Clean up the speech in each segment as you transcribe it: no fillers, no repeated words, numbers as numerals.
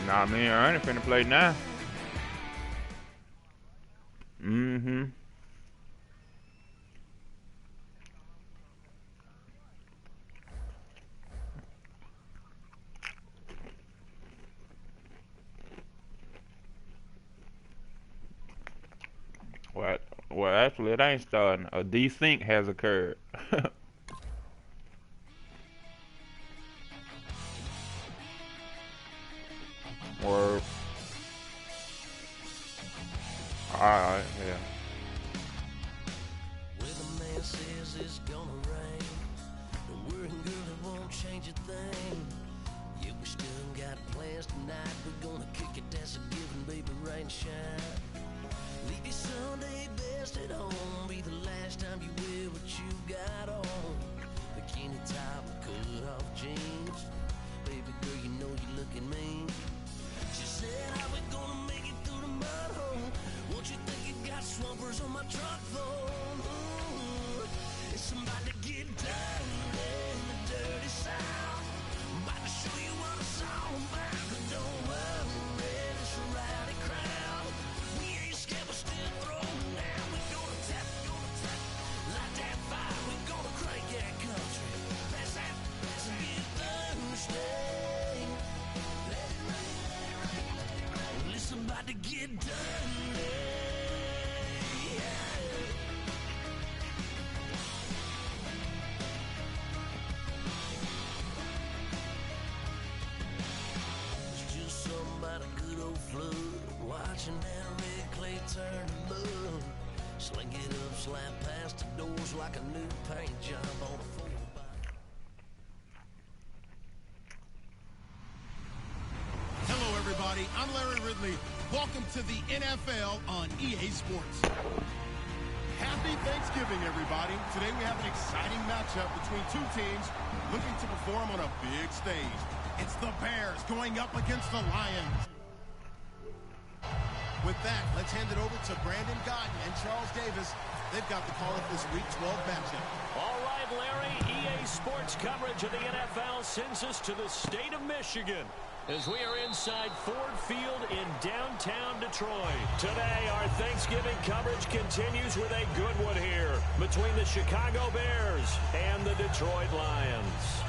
Nah, me and Ernie finna play now. Mm-hmm. Well, actually, it ain't starting. A desync has occurred. Or, alright, yeah. Well, the man says it's gonna rain. The working girl, it won't change a thing. Yeah, we still got plans tonight. We're gonna kick it, that's a given, baby, rain and shine. Leave your Sunday best at home. Be the last time you wear what you got on. Bikini top and cut off jeans. Baby girl, you know you're looking mean. She said, how we gonna make it through the mud hole? Won't you think you got swampers on my truck though? It's about to get dirty in the dirty south. I'm about to show you what it's all about. But don't worry, it's a rowdy crowd. We ain't scared, we're still throwing down. We gonna tap, light that fire. We gonna crank that country. Pass and get Thursday. Well, it's about to get dirty. Watching that red clay turn to mud. Sling it up, slap past the doors like a new paint job on a 4x. Hello, everybody. I'm Larry Ridley. Welcome to the NFL on EA Sports. Happy Thanksgiving, everybody. Today we have an exciting matchup between two teams looking to perform on a big stage. It's the Bears going up against the Lions. With that, let's hand it over to Brandon Godden and Charles Davis. They've got the call of this Week 12 matchup. All right, Larry, EA Sports coverage of the NFL sends us to the state of Michigan as we are inside Ford Field in downtown Detroit. Today, our Thanksgiving coverage continues with a good one here between the Chicago Bears and the Detroit Lions.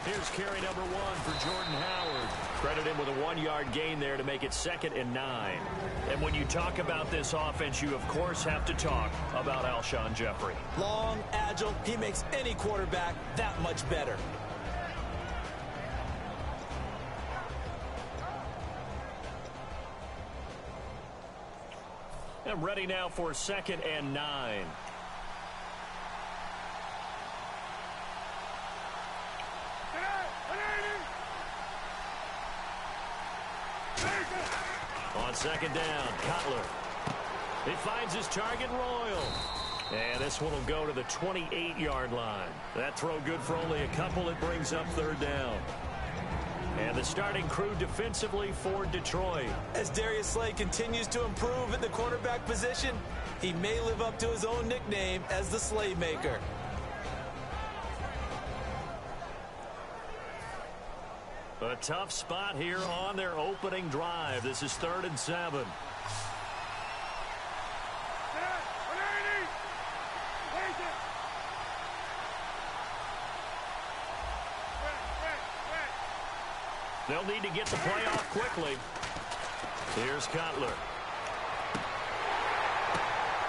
Here's carry number 1 for Jordan Howard. Credit him with a 1-yard gain there to make it 2nd and 9. And when you talk about this offense, you of course have to talk about Alshon Jeffrey. Long, agile, he makes any quarterback that much better. And ready now for 2nd and 9. On 2nd down, Cutler. He finds his target, Royal. And this one will go to the 28-yard line. That throw good for only a couple. It brings up 3rd down. And the starting crew defensively for Detroit. As Darius Slay continues to improve at the quarterback position, he may live up to his own nickname as the Slaymaker. A tough spot here on their opening drive. This is 3rd and 7. They'll need to get the play off quickly. Here's Cutler.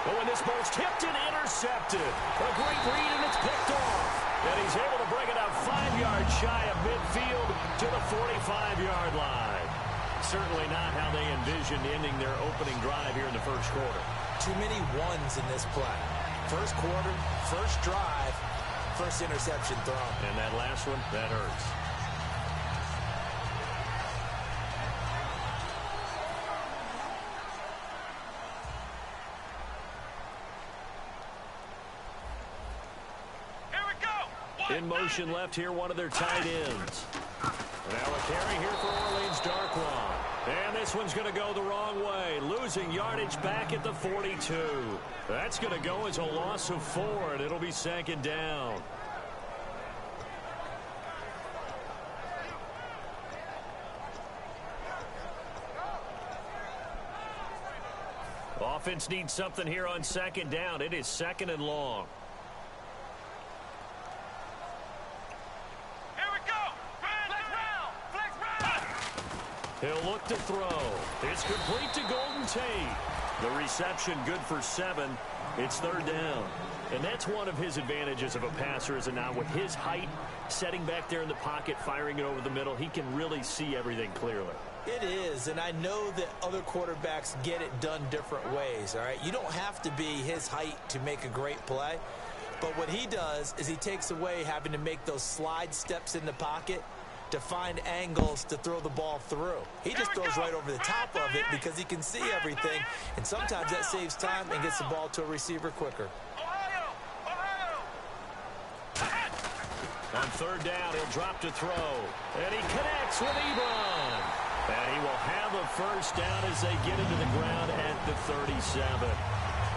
Oh, and this ball's tipped and intercepted. A great read, and it's picked off. And he's able to bring it out 5 yards shy of midfield to the 45-yard line. Certainly not how they envisioned ending their opening drive here in the first quarter. Too many ones in this play. First quarter, first drive, first interception thrown. And that last one, that hurts. In motion left here, one of their tight ends. Now a carry here for Orleans Darkwa. And this this one's going to go the wrong way. Losing yardage back at the 42. That's going to go as a loss of 4, and it'll be 2nd down. Offense needs something here on 2nd down. It is 2nd and long. Here we go. Flex round. He'll look to throw. It's complete to Golden Tate. The reception good for 7. It's 3rd down. And that's one of his advantages of a passer, is now with his height, setting back there in the pocket, firing it over the middle, he can really see everything clearly. It is, and I know that other quarterbacks get it done different ways, all right? You don't have to be his height to make a great play, but what he does is he takes away having to make those slide steps in the pocket to find angles to throw the ball through. He just throws right over the top of it because he can see everything, and sometimes that saves time and gets the ball to a receiver quicker. On 3rd down, he'll drop to throw, and he connects with Ebron. And he will have a 1st down as they get into the ground at the 37.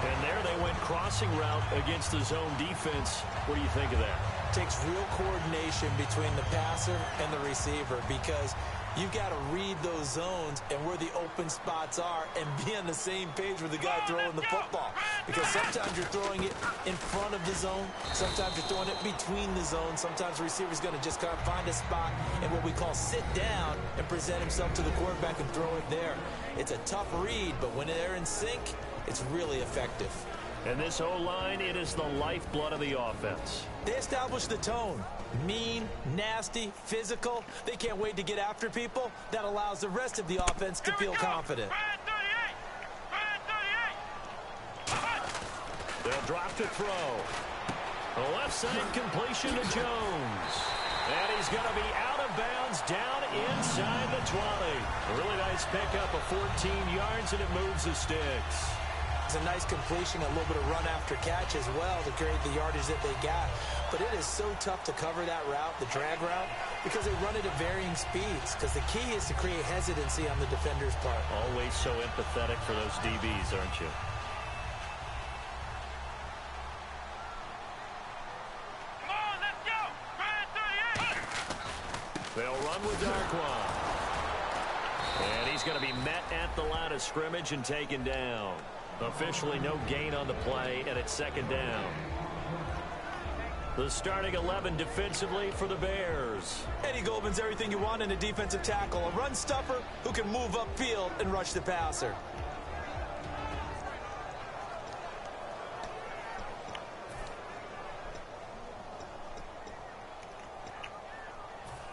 And there they went crossing route against the zone defense. What do you think of that? Takes real coordination between the passer and the receiver because you've got to read those zones and where the open spots are and be on the same page with the guy throwing the football. Because sometimes you're throwing it in front of the zone. Sometimes you're throwing it between the zones. Sometimes the receiver's going to just kind of find a spot and what we call sit down and present himself to the quarterback and throw it there. It's a tough read, but when they're in sync, it's really effective. And this O-line, it is the lifeblood of the offense. They establish the tone. Mean, nasty, physical. They can't wait to get after people. That allows the rest of the offense to feel confident. They'll drop to throw. The left side completion to Jones. And he's going to be out of bounds down inside the 20. A really nice pickup of 14 yards, and it moves the sticks. It's a nice completion, a little bit of run after catch as well to create the yardage that they got. But it is so tough to cover that route, the drag route, because they run it at varying speeds. Because the key is to create hesitancy on the defender's part. Always so empathetic for those DBs, aren't you? Come on, let's go. 38. They'll run with Darkwa. And he's going to be met at the line of scrimmage and taken down. Officially no gain on the play, and it's 2nd down. The starting 11 defensively for the Bears. Eddie Goldman's everything you want in a defensive tackle. A run stuffer who can move upfield and rush the passer.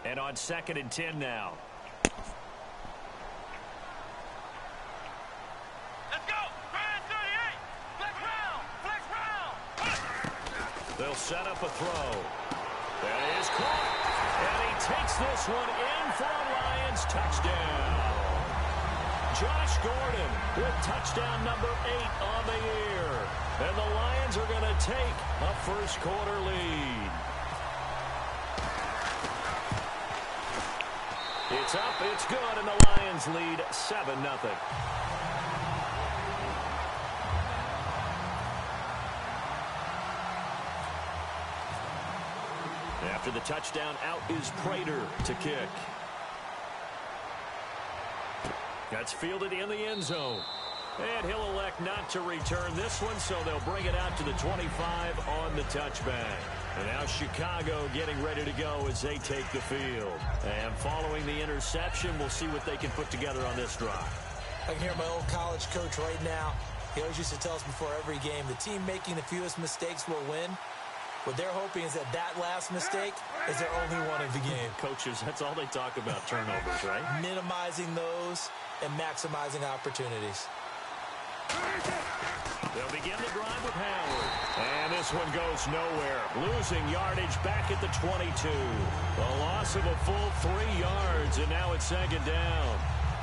And on 2nd and 10 now. They'll set up a throw. That is caught. And he takes this one in for a Lions touchdown. Josh Gordon with touchdown number 8 on the year. And the Lions are going to take a 1st quarter lead. It's up, it's good, and the Lions lead 7-0. After the touchdown, out is Prater to kick. That's fielded in the end zone. And he'll elect not to return this one, so they'll bring it out to the 25 on the touchback. And now Chicago getting ready to go as they take the field. And following the interception, we'll see what they can put together on this drive. I can hear my old college coach right now. He always used to tell us before every game, the team making the fewest mistakes will win. What they're hoping is that last mistake is their only one of the game. Coaches, that's all they talk about, turnovers, right? Minimizing those and maximizing opportunities. They'll begin the drive with Howard. And this one goes nowhere. Losing yardage back at the 22. A loss of a full 3 yards, and now it's 2nd down.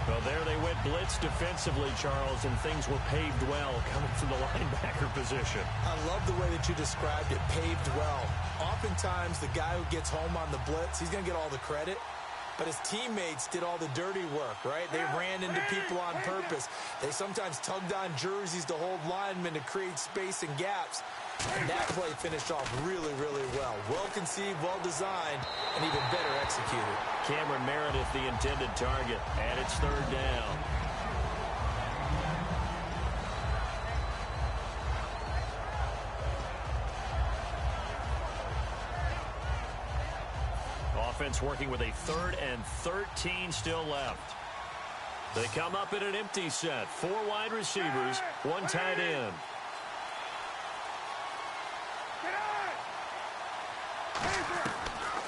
Well, there they went blitz defensively, Charles, and things were paved well coming from the linebacker position. I love the way that you described it, paved well. Oftentimes, the guy who gets home on the blitz, he's going to get all the credit. but his teammates did all the dirty work, right? They ran into people on purpose. They sometimes tugged on jerseys to hold linemen to create space and gaps. And that play finished off really, really well. Well conceived, well designed, and even better executed. Cameron Meredith, the intended target, and it's third down. Offense working with a 3rd and 13 still left. They come up in an empty set. 4 wide receivers, 1 tight end.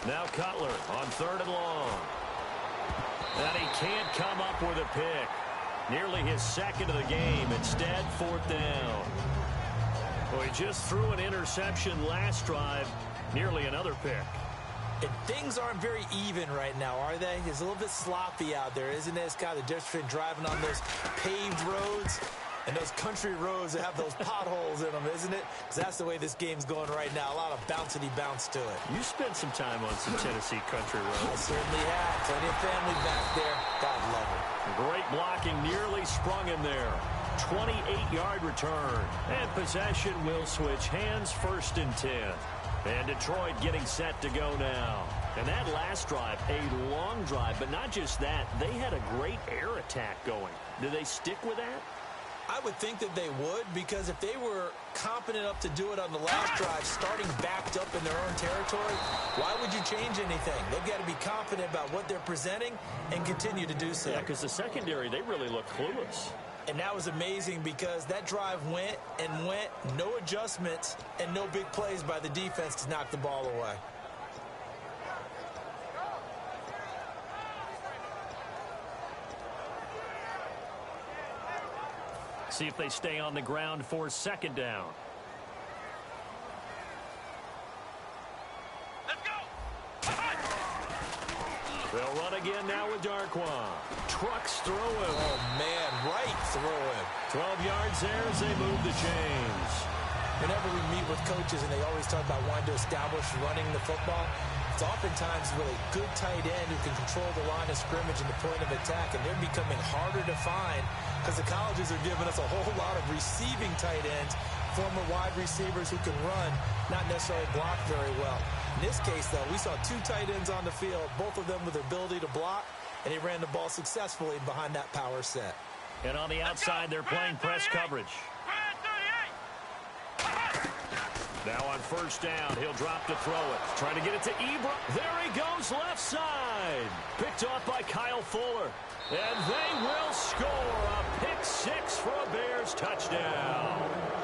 Now Cutler on 3rd and long. And he can't come up with a pick. Nearly his 2nd of the game. Instead, 4th down. Well, he just threw an interception last drive. Nearly another pick. And things aren't very even right now, are they? It's a little bit sloppy out there, isn't it? It's kind of the difference between driving on those paved roads and those country roads that have those potholes in them, isn't it? Because that's the way this game's going right now. A lot of bouncy bounce to it. You spent some time on some Tennessee country roads. I certainly have. Plenty of family back there. God love it. Great blocking, nearly sprung him there. 28-yard return. And possession will switch hands, 1st and 10. And Detroit getting set to go now. And that last drive, a long drive, but not just that. They had a great air attack going. Do they stick with that? I would think that they would, because if they were competent enough to do it on the last drive, starting backed up in their own territory, why would you change anything? They've got to be confident about what they're presenting and continue to do so. Yeah, because the secondary, they really look clueless. And that was amazing because that drive went and went, no adjustments, and no big plays by the defense to knock the ball away. See if they stay on the ground for 2nd down. Let's go. They'll run again now with Darquan. Trucks through him. Oh, man, right through him. 12 yards there as they move the chains. Whenever we meet with coaches and they always talk about wanting to establish running the football, it's oftentimes really good tight end who can control the line of scrimmage and the point of attack, and they're becoming harder to find because the colleges are giving us a whole lot of receiving tight ends, former wide receivers who can run, not necessarily block very well. In this case, though, we saw 2 tight ends on the field, both of them with the ability to block, and he ran the ball successfully behind that power set. And on the outside, they're playing press coverage. Now on 1st down, he'll drop to throw it. Trying to get it to Ebron. There he goes, left side. Picked off by Kyle Fuller. And they will score a pick 6 for a Bears touchdown.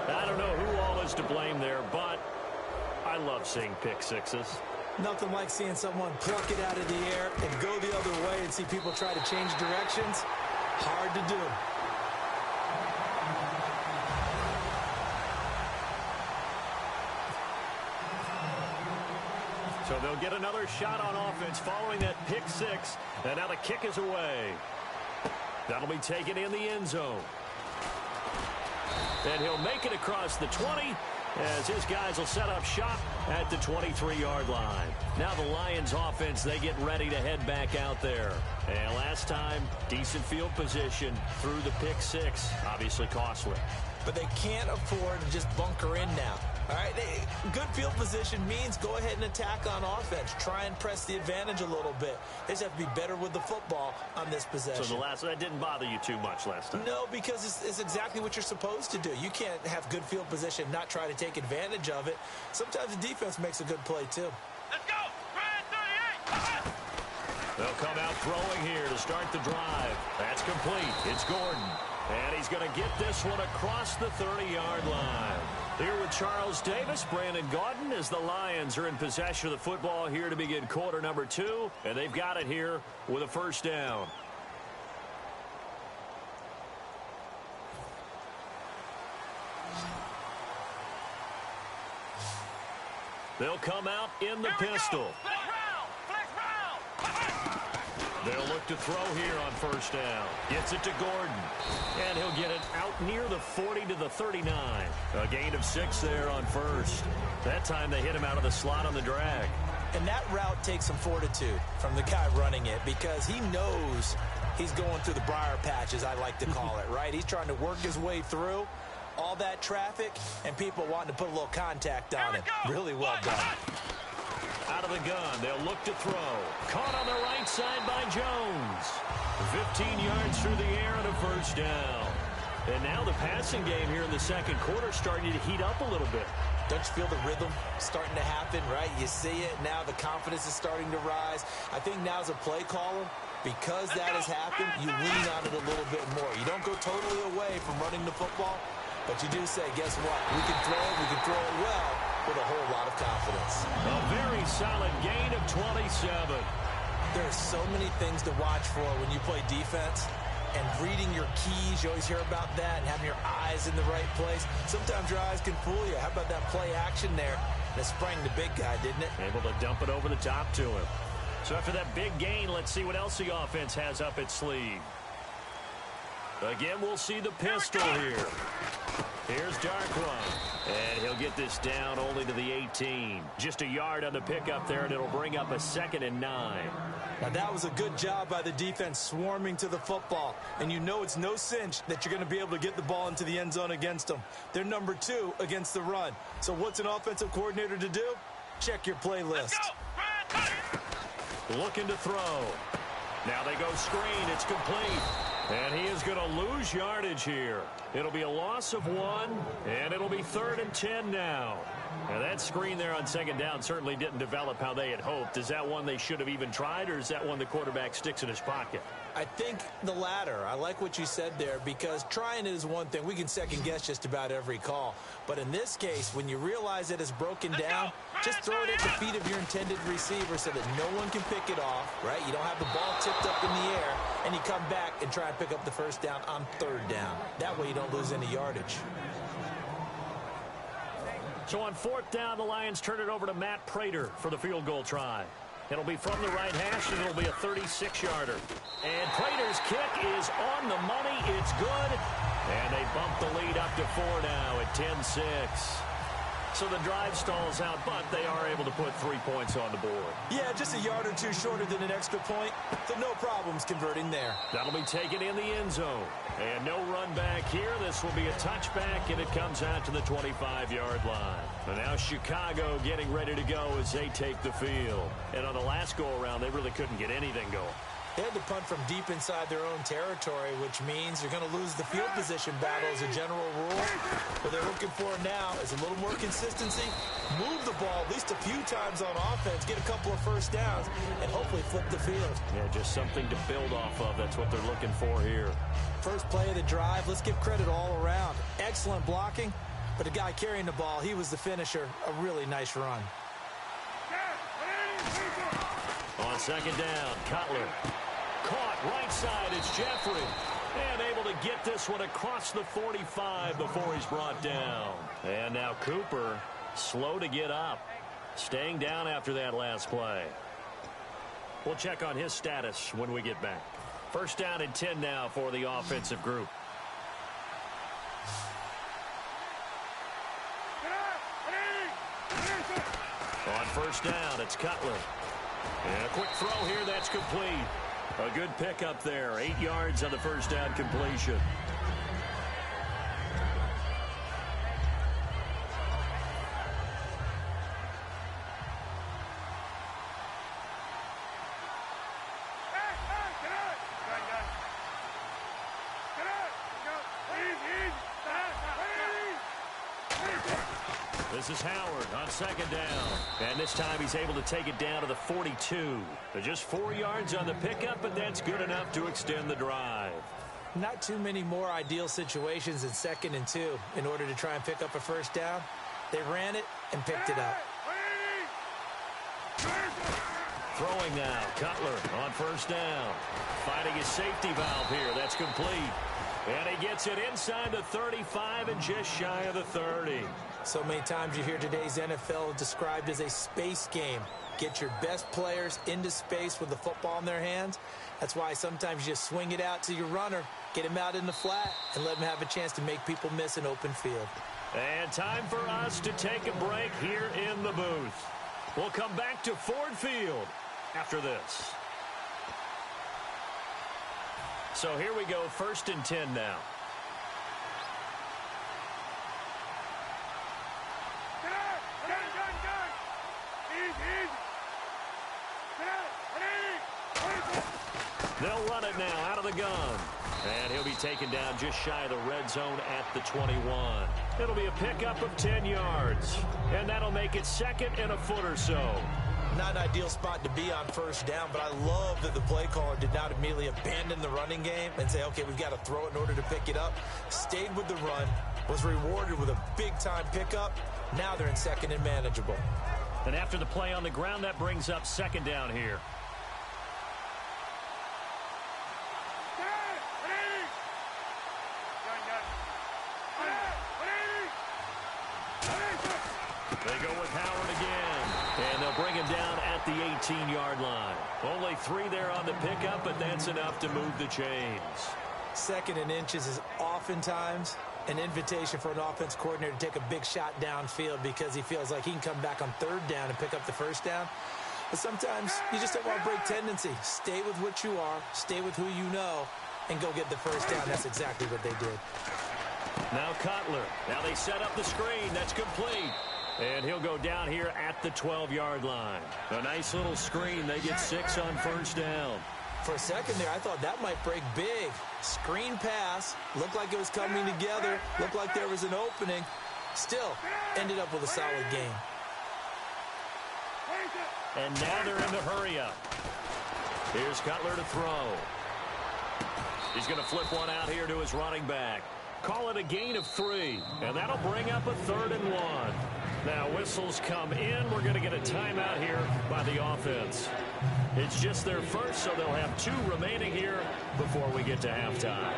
I don't know who all is to blame there, but I love seeing pick 6s. Nothing like seeing someone pluck it out of the air and go the other way and see people try to change directions. Hard to do. So they'll get another shot on offense following that pick 6. And now the kick is away. That'll be taken in the end zone. And he'll make it across the 20 as his guys will set up shop at the 23-yard line. Now the Lions offense, they get ready to head back out there. And last time, decent field position through the pick 6. Obviously costly. But they can't afford to just bunker in now. All right, good field position means go ahead and attack on offense. Try and press the advantage a little bit. They just have to be better with the football on this possession. So that didn't bother you too much last time? No, because it's exactly what you're supposed to do. You can't have good field position, not try to take advantage of it. Sometimes the defense makes a good play, too. Let's go. 38. They'll come out throwing here to start the drive. That's complete. It's Gordon. And he's going to get this one across the 30-yard line. Here with Charles Davis, Brandon Gaudin, as the Lions are in possession of the football here to begin quarter number 2. And they've got it here with a 1st down. They'll come out in the pistol. They'll look to throw here on 1st down. Gets it to Gordon. And he'll get it out near the 40 to the 39. A gain of 6 there on 1st. That time they hit him out of the slot on the drag. And that route takes some fortitude from the guy running it because he knows he's going through the briar patch, as I like to call it, right? He's trying to work his way through all that traffic and people wanting to put a little contact on him. Really well done. Out of the gun, they'll look to throw. Caught on the right side by Jones. 15 yards through the air and a first down. And now the passing game here in the second quarter starting to heat up a little bit. Don't you feel the rhythm starting to happen, right? You see it now. The confidence is starting to rise. I think now as a play caller, because that has happened, you lean on it a little bit more. You don't go totally away from running the football, but you do say, guess what? We can throw it well with a whole lot of confidence. A very solid gain of 27. There are so many things to watch for when you play defense. And reading your keys, you always hear about that, and having your eyes in the right place. Sometimes your eyes can fool you. How about that play action there? And it sprang the big guy, didn't it? Able to dump it over the top to him. So after that big gain, let's see what else the offense has up its sleeve. Again, we'll see the pistol here. Here's Darkwa. And he'll get this down only to the 18. Just a yard on the pickup there, and it'll bring up a 2nd and 9. Now, that was a good job by the defense swarming to the football. And you know it's no cinch that you're going to be able to get the ball into the end zone against them. They're number 2 against the run. So what's an offensive coordinator to do? Check your playlist. Looking to throw. Now they go screen. It's complete. And he is going to lose yardage here. It'll be a loss of 1, and it'll be 3rd and 10 now. Now that screen there on 2nd down certainly didn't develop how they had hoped. Is that one they should have even tried, or is that one the quarterback sticks in his pocket? I think the latter. I like what you said there, because trying it is one thing. We can second guess just about every call. But in this case, when you realize that it's broken down, just throw it at the feet of your intended receiver so that no one can pick it off, right? You don't have the ball tipped up in the air, and you come back and try and pick up the first down on 3rd down. That way you don't lose any yardage. So on 4th down, the Lions turn it over to Matt Prater for the field goal try. It'll be from the right hash, and it'll be a 36-yarder. And Prater's kick is on the money. It's good. And they bump the lead up to 4 now at 10-6. So the drive stalls out, but they are able to put 3 points on the board. Yeah, just a yard or two shorter than an extra point. So no problems converting there. That'll be taken in the end zone. And no run back here. This will be a touchback, and it comes out to the 25-yard line. And now Chicago getting ready to go as they take the field. And on the last go-around, they really couldn't get anything going. They had to punt from deep inside their own territory, which means you're going to lose the field position battle as a general rule. What they're looking for now is a little more consistency, move the ball at least a few times on offense, get a couple of first downs, and hopefully flip the field. Yeah, just something to build off of. That's what they're looking for here. First play of the drive, let's give credit all around. Excellent blocking, but the guy carrying the ball, he was the finisher. A really nice run. On 2nd down, Cutler. Caught right side, it's Jeffrey. And able to get this one across the 45 before he's brought down. And now Cooper, slow to get up. Staying down after that last play. We'll check on his status when we get back. 1st down and 10 now for the offensive group. On 1st down, it's Cutler. And a quick throw here, that's complete. A good pickup there. 8 yards on the 1st down completion. This is Howard on 2nd down. And this time he's able to take it down to the 42. They're just 4 yards on the pickup, but that's good enough to extend the drive. Not too many more ideal situations in 2nd and 2 in order to try and pick up a first down. They ran it and picked it up. Throwing now, Cutler on 1st down. Finding his safety valve here. That's complete. And he gets it inside the 35 and just shy of the 30. So many times you hear today's NFL described as a space game. Get your best players into space with the football in their hands. That's why sometimes you just swing it out to your runner, get him out in the flat, and let him have a chance to make people miss an open field. And time for us to take a break here in the booth. We'll come back to Ford Field after this. So here we go, 1st and 10 now. They'll run it now out of the gun. And he'll be taken down just shy of the red zone at the 21. It'll be a pickup of 10 yards. And that'll make it 2nd and a foot or so. Not an ideal spot to be on 1st down, but I love that the play caller did not immediately abandon the running game and say, okay, we've got to throw it in order to pick it up. Stayed with the run, was rewarded with a big-time pickup. Now they're in 2nd and manageable. And after the play on the ground, that brings up 2nd down here. They go with Howard again, and they'll bring him down at the 18-yard line. Only 3 there on the pickup, but that's enough to move the chains. 2nd and inches is oftentimes an invitation for an offense coordinator to take a big shot downfield because he feels like he can come back on 3rd down and pick up the 1st down. But sometimes you just don't want to break tendency. Stay with what you are, stay with who you know, and go get the 1st down. That's exactly what they did. Now Cutler. Now they set up the screen. That's complete. And he'll go down here at the 12-yard line. A nice little screen. They get 6 on 1st down. For a second there, I thought that might break big. Screen pass. Looked like it was coming together. Looked like there was an opening. Still, ended up with a solid game. And now they're in the hurry-up. Here's Cutler to throw. He's going to flip one out here to his running back. Call it a gain of 3. And that'll bring up a 3rd and 1. Now whistles come in. We're going to get a timeout here by the offense. It's just their first, so they'll have 2 remaining here before we get to halftime.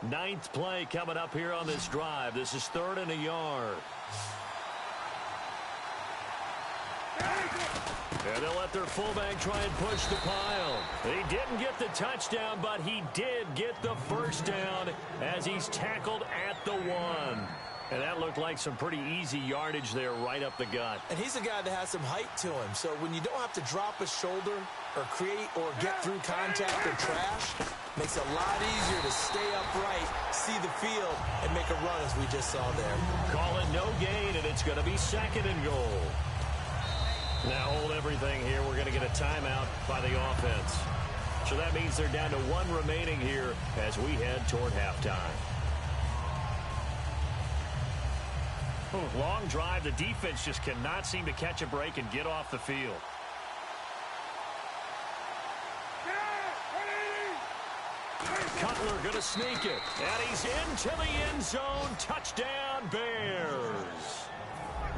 Ninth play coming up here on this drive. This is 3rd and a yard. And they'll let their fullback try and push the pile. He didn't get the touchdown, but he did get the 1st down as he's tackled at the 1. And that looked like some pretty easy yardage there right up the gut. And he's a guy that has some height to him. So when you don't have to drop a shoulder or create or get through contact or trash, makes it a lot easier to stay upright, see the field, and make a run as we just saw there. Call it no gain, and it's going to be 2nd and goal. Now hold everything here. We're going to get a timeout by the offense. So that means they're down to 1 remaining here as we head toward halftime. Long drive. The defense just cannot seem to catch a break and get off the field. Cutler going to sneak it. And he's into the end zone. Touchdown, Bears.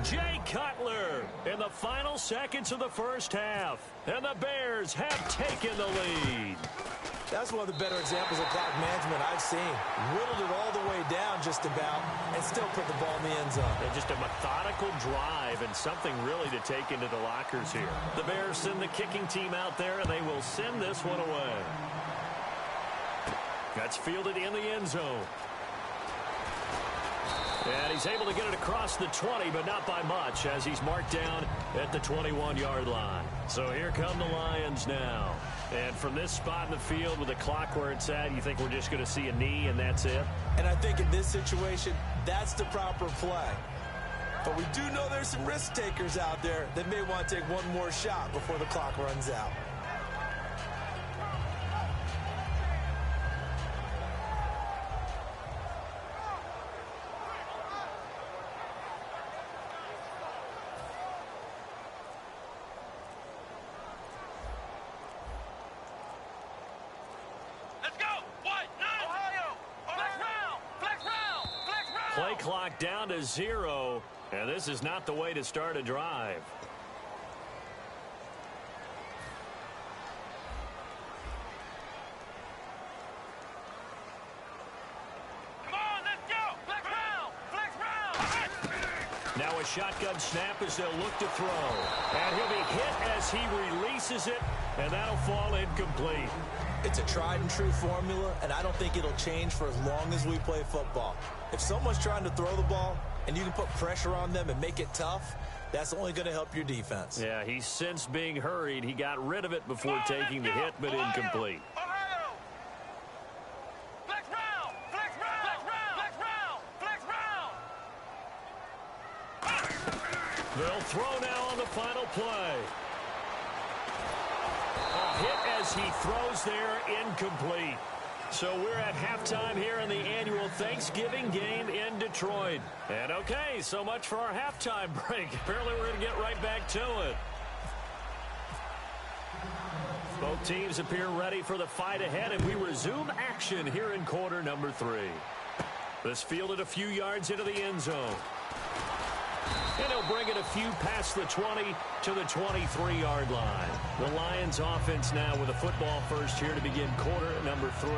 Jay Cutler in the final seconds of the 1st half. And the Bears have taken the lead. That's one of the better examples of clock management I've seen. Whittled it all the way down just about and still put the ball in the end zone. And just a methodical drive and something really to take into the lockers here. The Bears send the kicking team out there, and they will send this one away. That's fielded in the end zone. And he's able to get it across the 20, but not by much, as he's marked down at the 21-yard line. So here come the Lions now. And from this spot in the field with the clock where it's at, you think we're just going to see a knee and that's it? And I think in this situation, that's the proper play. But we do know there's some risk takers out there that may want to take one more shot before the clock runs out. Play clock down to 0, and this is not the way to start a drive. Come on, let's go! Flex round! Flex round! Now a shotgun snap as they'll look to throw. And he'll be hit as he releases it, and that'll fall incomplete. It's a tried-and-true formula, and I don't think it'll change for as long as we play football. If someone's trying to throw the ball and you can put pressure on them and make it tough, that's only going to help your defense. Yeah, he's since being hurried. He got rid of it before taking the hit, but incomplete. They'll throw now on the final play. A hit as he throws there, incomplete. So we're at halftime here in the annual Thanksgiving game in Detroit. And okay, so much for our halftime break. Apparently we're going to get right back to it. Both teams appear ready for the fight ahead, and we resume action here in quarter number 3. This fielded a few yards into the end zone. And he'll bring it a few past the 20 to the 23-yard line. The Lions offense now with a football first here to begin quarter number 3.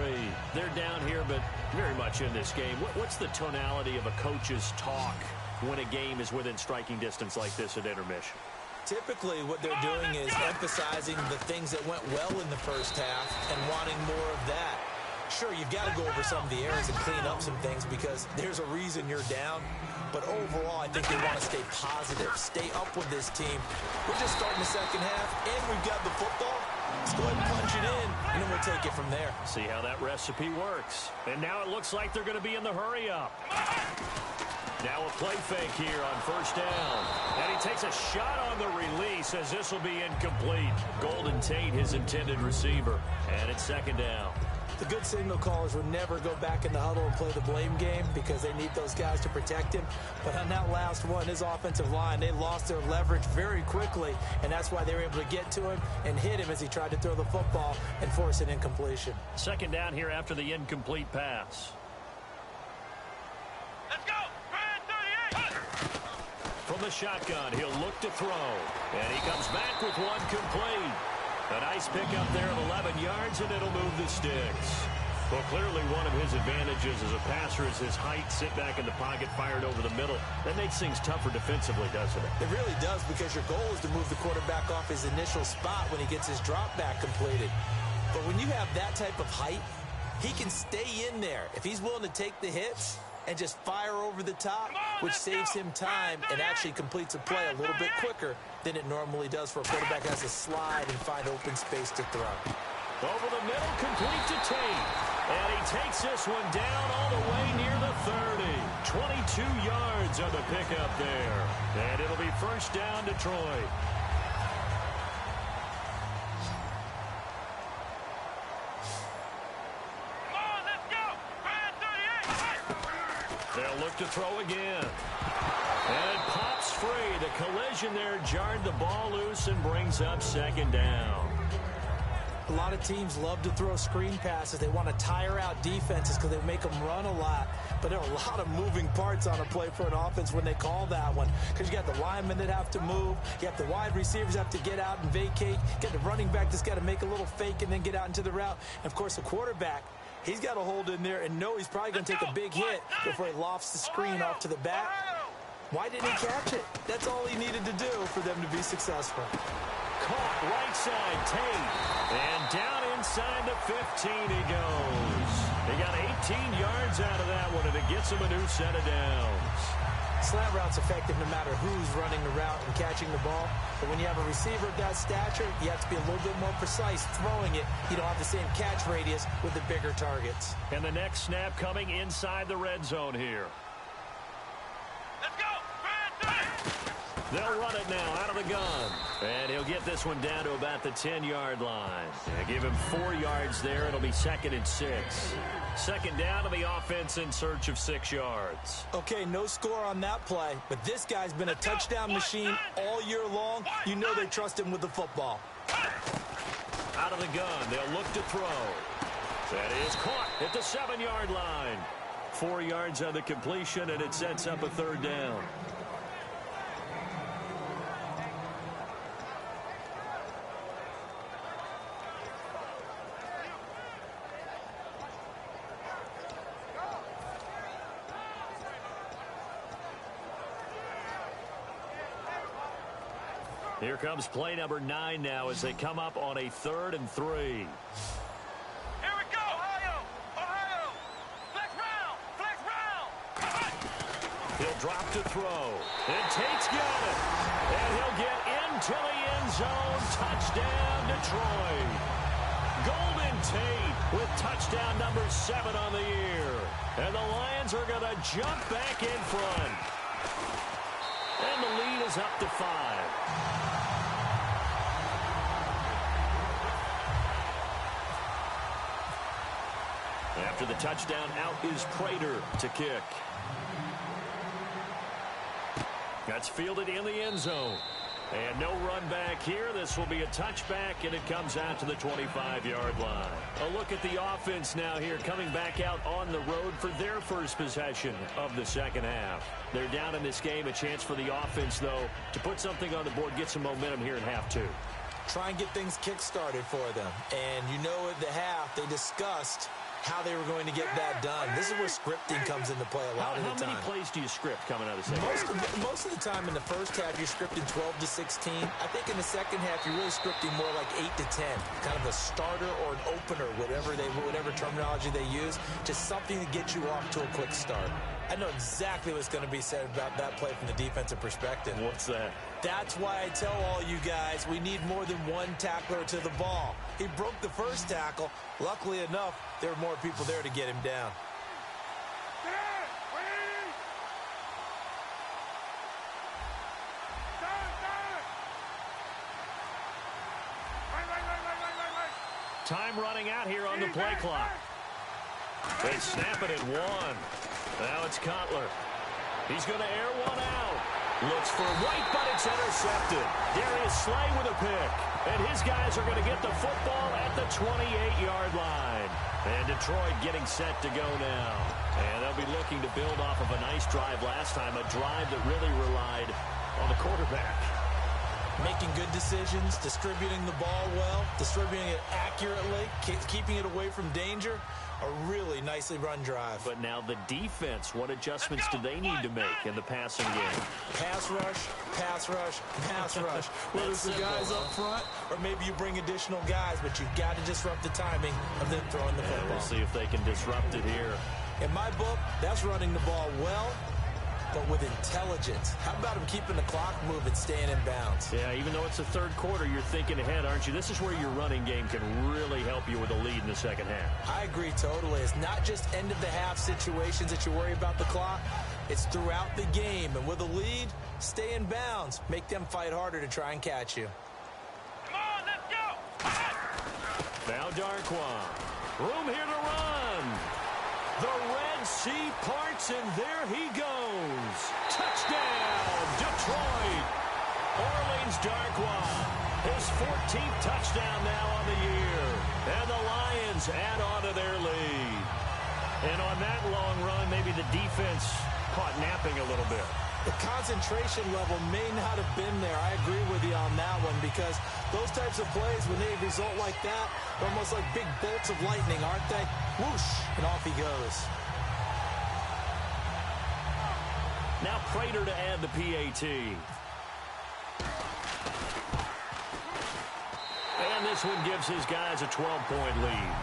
They're down here, but very much in this game. What's the tonality of a coach's talk when a game is within striking distance like this at intermission? Typically, what they're doing is emphasizing the things that went well in the first half and wanting more of that. Sure, you've got to go over some of the errors and clean up some things because there's a reason you're down. But overall, I think they want to stay positive, stay up with this team. We're just starting the second half, and we've got the football. Let's go ahead and punch it in, and then we'll take it from there. See how that recipe works. And now it looks like they're going to be in the hurry-up. Now a play fake here on first down. And he takes a shot on the release as this will be incomplete. Golden Tate, his intended receiver. And it's second down. The good signal callers would never go back in the huddle and play the blame game because they need those guys to protect him. But on that last one, his offensive line, they lost their leverage very quickly, and that's why they were able to get to him and hit him as he tried to throw the football and force an incompletion. Second down here after the incomplete pass. Let's go! Ryan 38! From the shotgun, he'll look to throw. And he comes back with one complete. A nice pickup there of 11 yards, and it'll move the sticks. Well, clearly one of his advantages as a passer is his height, sit back in the pocket, fired over the middle. That makes things tougher defensively, doesn't it? It really does, because your goal is to move the quarterback off his initial spot when he gets his drop back completed. But when you have that type of height, he can stay in there. If he's willing to take the hits and just fire over the top, which saves him time and actually completes a play a little bit quicker than it normally does for a quarterback that has to slide and find open space to throw. Over the middle, complete to Tate. And he takes this one down all the way near the 30. 22 yards on the pickup there. And it'll be first down, Detroit. They'll look to throw again. And it pops free. The collision there jarred the ball loose and brings up second down. A lot of teams love to throw screen passes. They want to tire out defenses because they make them run a lot. But there are a lot of moving parts on a play for an offense when they call that one. Because you got the linemen that have to move. You have the wide receivers have to get out and vacate. You got the running back that's got to make a little fake and then get out into the route. And, of course, the quarterback, he's got to hold in there and know he's probably going to take a big hit before he lofts the screen off to the back. Why didn't he catch it? That's all he needed to do for them to be successful. Caught right side, Tate. And down inside the 15 he goes. They got 18 yards out of that one, and it gets him a new set of downs. Slant route's effective no matter who's running the route and catching the ball. But when you have a receiver of that stature, you have to be a little bit more precise throwing it. You don't have the same catch radius with the bigger targets. And the next snap coming inside the red zone here. Let's go! Ryan 30! They'll run it now out of the gun. And he'll get this one down to about the 10-yard line. Give him 4 yards there. It'll be 2nd and 6. Second down to the offense in search of 6 yards. Okay, no score on that play, but this guy's been a touchdown machine all year long. You know they trust him with the football. Out of the gun, they'll look to throw. That is caught at the 7-yard line. 4 yards on the completion, and it sets up a third down. Here comes play number 9 now as they come up on a 3rd and 3. Here we go. Ohio. Ohio. Flex round. Flex round. He'll drop to throw. And Tate's got it. And he'll get into the end zone. Touchdown, Detroit. Golden Tate with touchdown number 7 on the year. And the Lions are going to jump back in front. And the lead is up to 5. After the touchdown, out is Prater to kick. That's fielded in the end zone. And no run back here. This will be a touchback, and it comes out to the 25-yard line. A look at the offense now here, coming back out on the road for their first possession of the second half. They're down in this game. A chance for the offense, though, to put something on the board, get some momentum here in half 2. Try and get things kick-started for them. And you know at the half, they discussed how they were going to get that done. This is where scripting comes into play a lot of the time. How many plays do you script coming out of the second half? Most of the time in the first half, you're scripting 12 to 16. I think in the second half, you're really scripting more like 8 to 10. Kind of a starter or an opener, whatever terminology they use. Just something to get you off to a quick start. I know exactly what's going to be said about that play from the defensive perspective. What's that? That's why I tell all you guys we need more than one tackler to the ball. He broke the first tackle. Luckily enough, there were more people there to get him down. Time running out here on the play clock. They snap it at 1. Now it's Cutler. He's going to air one out. Looks for White, but it's intercepted. Darius Slay with a pick. And his guys are going to get the football at the 28-yard line. And Detroit getting set to go now. And they'll be looking to build off of a nice drive last time, a drive that really relied on the quarterback. Making good decisions, distributing the ball well, distributing it accurately, keeping it away from danger. A really nicely run drive. But now the defense, what adjustments do they need to make in the passing game? Pass rush, pass rush, pass rush. Whether it's the guys up front or maybe you bring additional guys, but you've got to disrupt the timing of them throwing the football. We'll see if they can disrupt it here. In my book, that's running the ball well, but with intelligence. How about him keeping the clock moving, staying in bounds? Yeah, even though it's the third quarter, you're thinking ahead, aren't you? This is where your running game can really help you with a lead in the second half. I agree totally. It's not just end-of-the-half situations that you worry about the clock. It's throughout the game. And with a lead, stay in bounds. Make them fight harder to try and catch you. Come on, let's go. Now Darquan. Room here to run. The Red Sea parts, and there he goes. Touchdown, Detroit. Orleans Darquan, his 14th touchdown now on the year. And the Lions add on to their lead. And on that long run, maybe the defense caught napping a little bit. The concentration level may not have been there. I agree with you on that one because those types of plays, when they result like that, they're almost like big bolts of lightning, aren't they? Whoosh, and off he goes. Now Prater to add the PAT. And this one gives his guys a 12-point lead.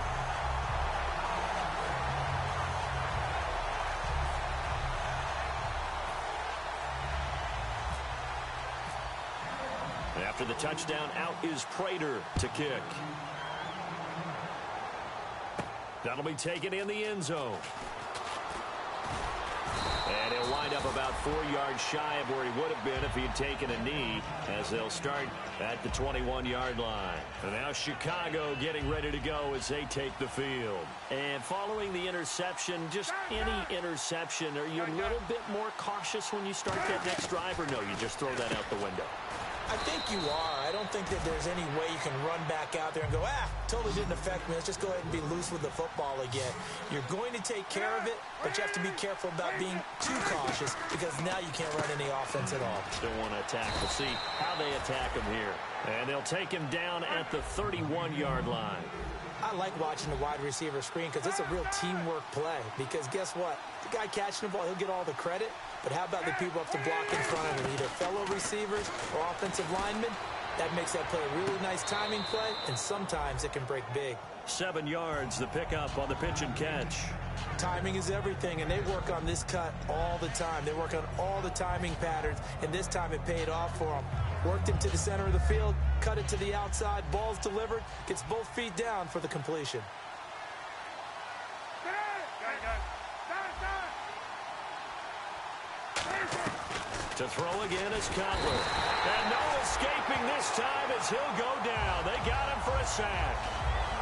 After the touchdown, out is Prater to kick. That'll be taken in the end zone. And he'll wind up about 4 yards shy of where he would have been if he had taken a knee, as they'll start at the 21-yard line. And now Chicago getting ready to go as they take the field. And following the interception, just any interception, are you a little bit more cautious when you start that next drive, or no, you just throw that out the window? I think you are. I don't think that there's any way you can run back out there and go, totally didn't affect me. Let's just go ahead and be loose with the football again. You're going to take care of it, but you have to be careful about being too cautious because now you can't run any offense at all. Still want to attack. We'll see how they attack him here. And they'll take him down at the 31-yard line. I like watching the wide receiver screen because it's a real teamwork play. Because guess what? The guy catching the ball, he'll get all the credit. But how about the people up to block in front of him, either fellow receivers or offensive linemen? That makes that play a really nice timing play, and sometimes it can break big. 7 yards, the pickup on the pitch and catch. Timing is everything, and they work on this cut all the time. They work on all the timing patterns, and this time it paid off for them. Worked him to the center of the field, cut it to the outside, ball's delivered, gets both feet down for the completion. To throw again is Cutler. And no escaping this time as he'll go down. They got him for a sack.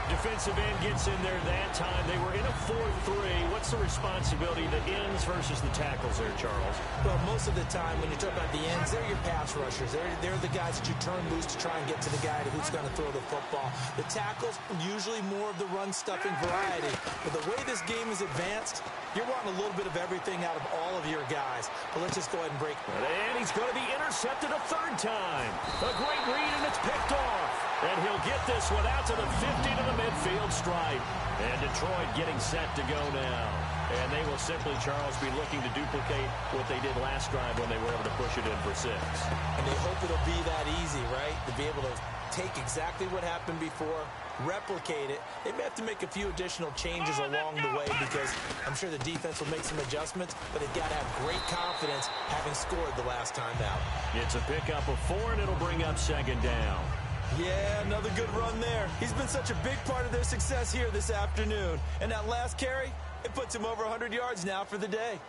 Defensive end gets in there that time. They were in a 4-3. What's the responsibility, the ends versus the tackles there, Charles? Well, most of the time when you talk about the ends, they're your pass rushers. They're the guys that you turn loose to try and get to the guy who's going to throw the football. The tackles, usually more of the run-stuffing variety. But the way this game is advanced, you're wanting a little bit of everything out of all of your guys. But let's just go ahead and break. And he's going to be intercepted a third time. A great read, and it's picked off. And he'll get this one out to the 50 to the midfield stripe. And Detroit getting set to go now. And they will simply, Charles, be looking to duplicate what they did last drive when they were able to push it in for 6. And they hope it'll be that easy, right? To be able to take exactly what happened before, replicate it. They may have to make a few additional changes along the way because I'm sure the defense will make some adjustments, but they've got to have great confidence having scored the last time out. It's a pickup of 4, and it'll bring up 2nd down. Yeah, another good run there. He's been such a big part of their success here this afternoon. And that last carry, it puts him over 100 yards now for the day.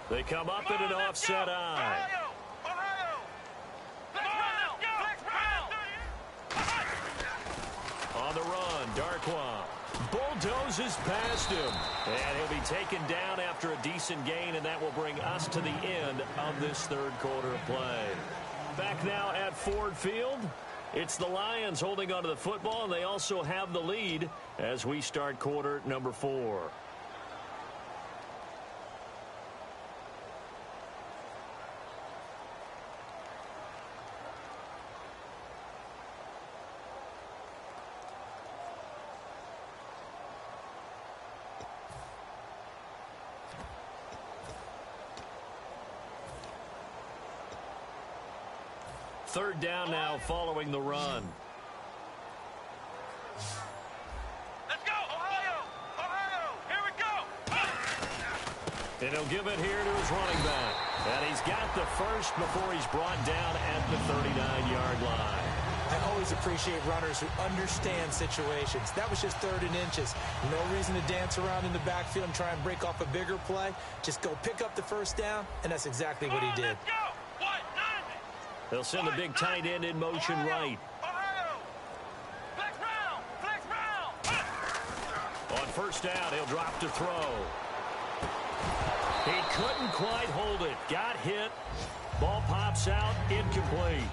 They come up in an offset eye. On the run, Darkwa bulldozes past him. And he'll be taken down after a decent gain, and that will bring us to the end of this third quarter of play. Back now at Ford Field. It's the Lions holding onto the football, and they also have the lead as we start quarter number 4. Third down now following the run. Let's go, Ohio! Ohio! Here we go! And he'll give it here to his running back. And he's got the first before he's brought down at the 39-yard line. I always appreciate runners who understand situations. That was just 3rd and inches. No reason to dance around in the backfield and try and break off a bigger play. Just go pick up the first down, and that's exactly what he did. Let's go! They'll send the big tight end in motion right. Ohio! Flex round! Flex round! On first down, he'll drop to throw. He couldn't quite hold it. Got hit. Ball pops out. Incomplete.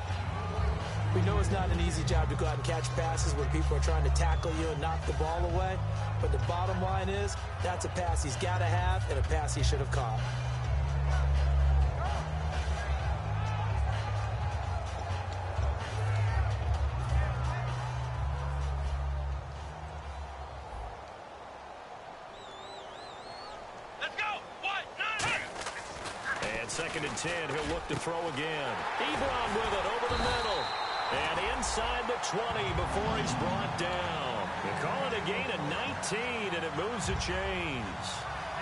We know it's not an easy job to go out and catch passes when people are trying to tackle you and knock the ball away. But the bottom line is, that's a pass he's got to have and a pass he should have caught. Second and 10, he'll look to throw again. Ebron with it over the middle. And inside the 20 before he's brought down. They call it a gain of 19, and it moves the chains.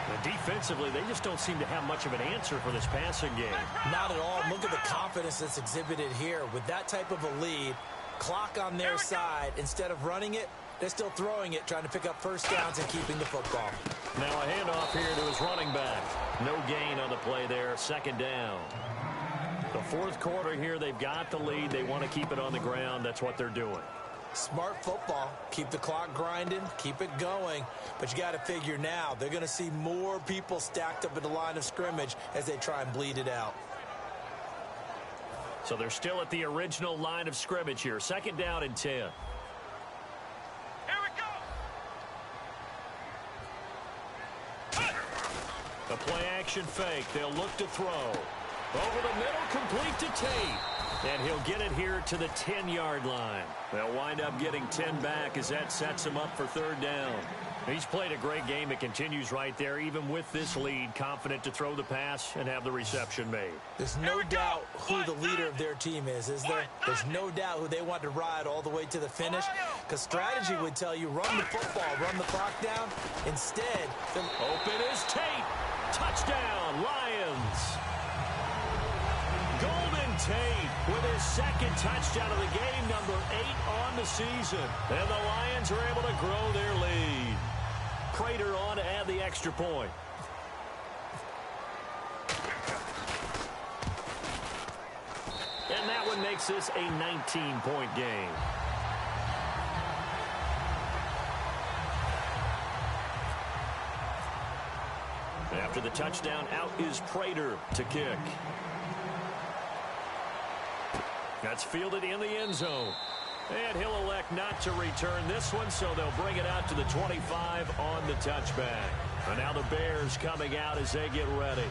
And defensively, they just don't seem to have much of an answer for this passing game. Not at all. Look at the confidence that's exhibited here. With that type of a lead, clock on their side, instead of running it, they're still throwing it, trying to pick up first downs and keeping the football. Now a handoff here to his running back. No gain on the play there, 2nd down. The 4th quarter here, they've got the lead. They want to keep it on the ground. That's what they're doing. Smart football. Keep the clock grinding. Keep it going. But you got to figure now, they're going to see more people stacked up at the line of scrimmage as they try and bleed it out. So they're still at the original line of scrimmage here. 2nd down and 10. A play-action fake. They'll look to throw. Over the middle, complete to Tate. And he'll get it here to the 10-yard line. They'll wind up getting 10 back as that sets him up for third down. He's played a great game. It continues right there, even with this lead, confident to throw the pass and have the reception made. There's no doubt who the leader of their team is there? There's no doubt who they want to ride all the way to the finish, because strategy would tell you run the football, run the clock down. Instead, open is Tate. Touchdown, Lions. Golden Tate with his second touchdown of the game, number 8 on the season. And the Lions are able to grow their lead. Prater on to add the extra point. And that one makes this a 19-point game. After the touchdown, out is Prater to kick. That's fielded in the end zone. And he'll elect not to return this one, so they'll bring it out to the 25 on the touchback. And now the Bears coming out as they get ready.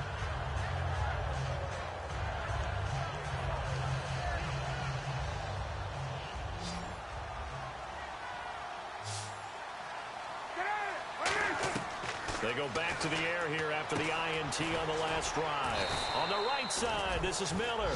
They go back to the air here after the INT on the last drive. On the right side, this is Miller.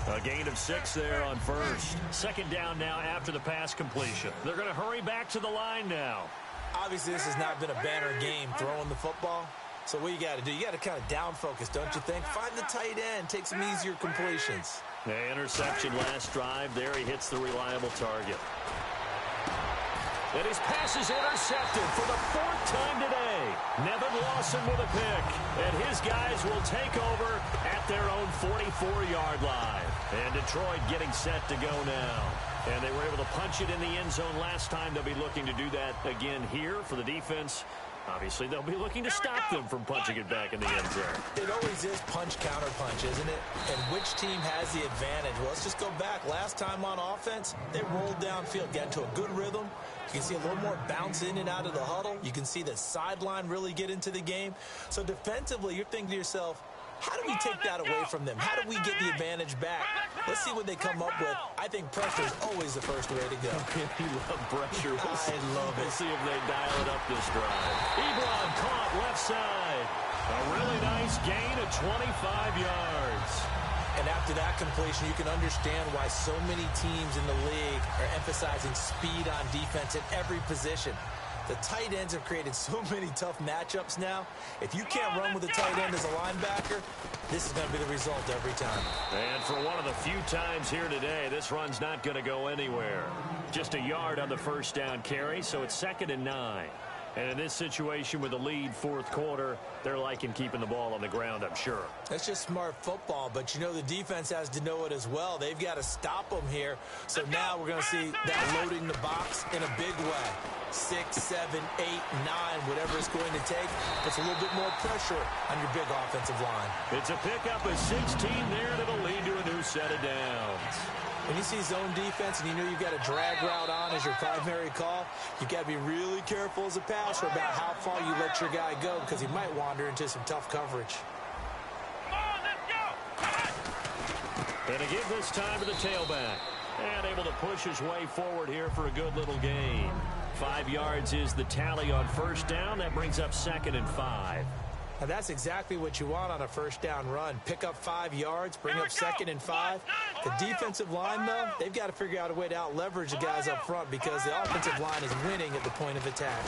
A gain of 6 there on first. Second down now after the pass completion. They're going to hurry back to the line now. Obviously, this has not been a banner game throwing the football. So what you got to do, you got to kind of down focus, don't you think? Find the tight end, take some easier completions. The interception last drive. There he hits the reliable target. And his pass is intercepted for the 4th time today. Nevin Lawson with a pick. And his guys will take over at their own 44-yard line. And Detroit getting set to go now. And they were able to punch it in the end zone last time. They'll be looking to do that again here for the defense. Obviously, they'll be looking to stop them from punching it back in the end zone. It always is punch-counter punch, isn't it? And which team has the advantage? Well, let's just go back. Last time on offense, they rolled downfield, got into a good rhythm. You can see a little more bounce in and out of the huddle. You can see the sideline really get into the game. So defensively, you're thinking to yourself, how do we take that away from them? How do we get the advantage back? Let's see what they come up with. I think pressure is always the first way to go. You love pressure. I love it. We'll see if they dial it up this drive. Ebron caught left side. A really nice gain of 25 yards. And after that completion, you can understand why so many teams in the league are emphasizing speed on defense at every position. The tight ends have created so many tough matchups now. If you can't run with a tight end as a linebacker, this is going to be the result every time. And for one of the few times here today, this run's not going to go anywhere. Just a yard on the first down carry, so it's 2nd and 9. And in this situation with the lead 4th quarter, they're liking keeping the ball on the ground, I'm sure. That's just smart football, but you know the defense has to know it as well. They've got to stop them here. So now we're going to see that loading the box in a big way. 6, 7, 8, 9, whatever it's going to take. Puts a little bit more pressure on your big offensive line. It's a pickup of 16 there, and it'll lead to a new set of downs. When you see zone defense and you know you've got a drag route on as your primary call, you've got to be really careful as a passer about how far you let your guy go, because he might wander into some tough coverage. Come on, let's go! And to give this time to the tailback. And able to push his way forward here for a good little gain. 5 yards is the tally on first down. That brings up 2nd and 5. Now that's exactly what you want on a first down run. Pick up 5 yards, bring up 2nd and 5. The defensive line, though, they've got to figure out a way to out-leverage the guys up front, because the offensive line is winning at the point of attack.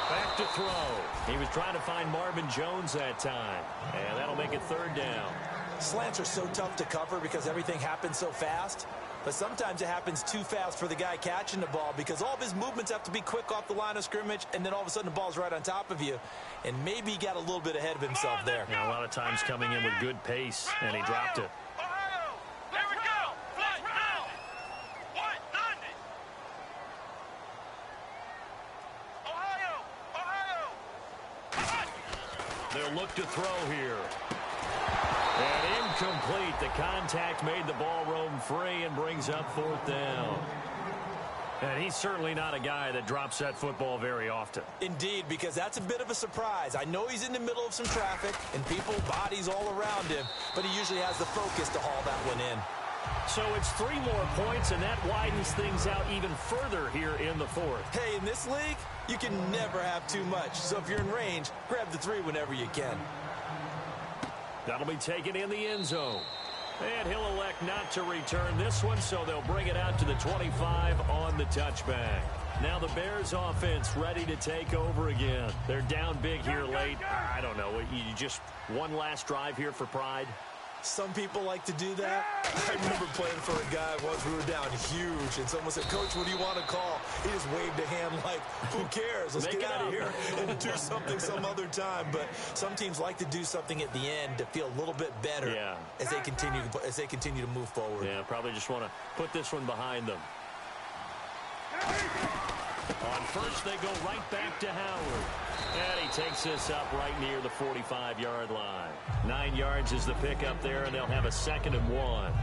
Back to throw. He was trying to find Marvin Jones that time. And that'll make it 3rd down. Slants are so tough to cover because everything happens so fast. But sometimes it happens too fast for the guy catching the ball, because all of his movements have to be quick off the line of scrimmage, and then all of a sudden the ball's right on top of you. And maybe he got a little bit ahead of himself there. You know, a lot of times coming in with good pace, and he dropped it. Ohio! There we go! Fly now! What? London! Ohio! They'll look to throw here. And incomplete. The contact made the ball roam free and brings up 4th down. And he's certainly not a guy that drops that football very often. Indeed, because that's a bit of a surprise. I know he's in the middle of some traffic and people, bodies all around him, but he usually has the focus to haul that one in. So it's 3 more points, and that widens things out even further here in the fourth. Hey, in this league, you can never have too much. So if you're in range, grab the 3 whenever you can. That'll be taken in the end zone. And he'll elect not to return this one, so they'll bring it out to the 25 on the touchback. Now the Bears offense ready to take over again. They're down big here late. I don't know. You just one last drive here for pride? Some people like to do that. I remember playing for a guy once. We were down huge, and someone said, "Coach, what do you want to call?" He just waved a hand like, "Who cares? Let's get out of here and do something some other time." But some teams like to do something at the end to feel a little bit better as they continue to move forward. Yeah, probably just want to put this one behind them. On first, they go right back to Howard. And he takes this up right near the 45-yard line. 9 yards is the pickup there, and they'll have a 2nd and 1.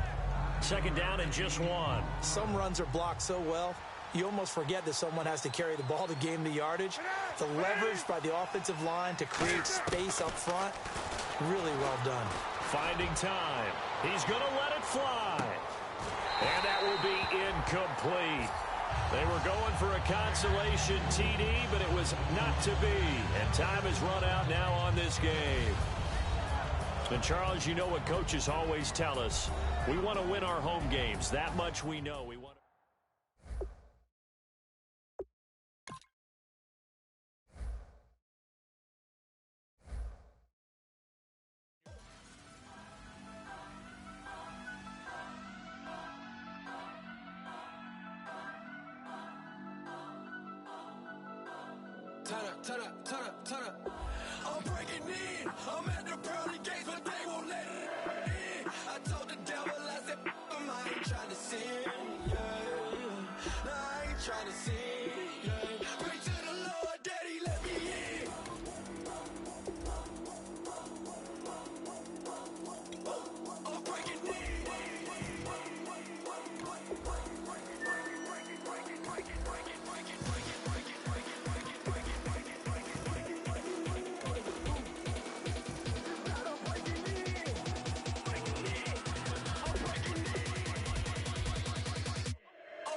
2nd down and just 1. Some runs are blocked so well, you almost forget that someone has to carry the ball to gain the yardage. The leverage by the offensive line to create space up front, really well done. Finding time. He's going to let it fly. And that will be incomplete. They were going for a consolation TD, but it was not to be. And time has run out now on this game. And, Charles, you know what coaches always tell us. We want to win our home games. That much we know. We want to... Turn up. I'm breaking in. I'm at the pearly gates, but they won't let it in. I told the devil, I said, I ain't trying to sin, No, I ain't trying to sin, Pray to the Lord, Daddy, let me in. I'm breaking in.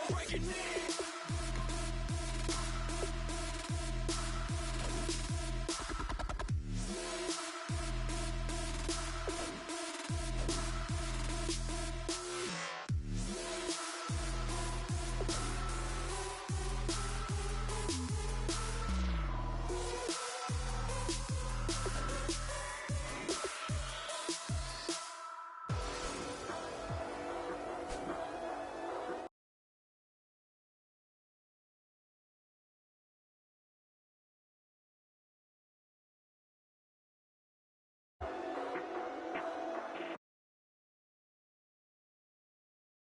Breaking in.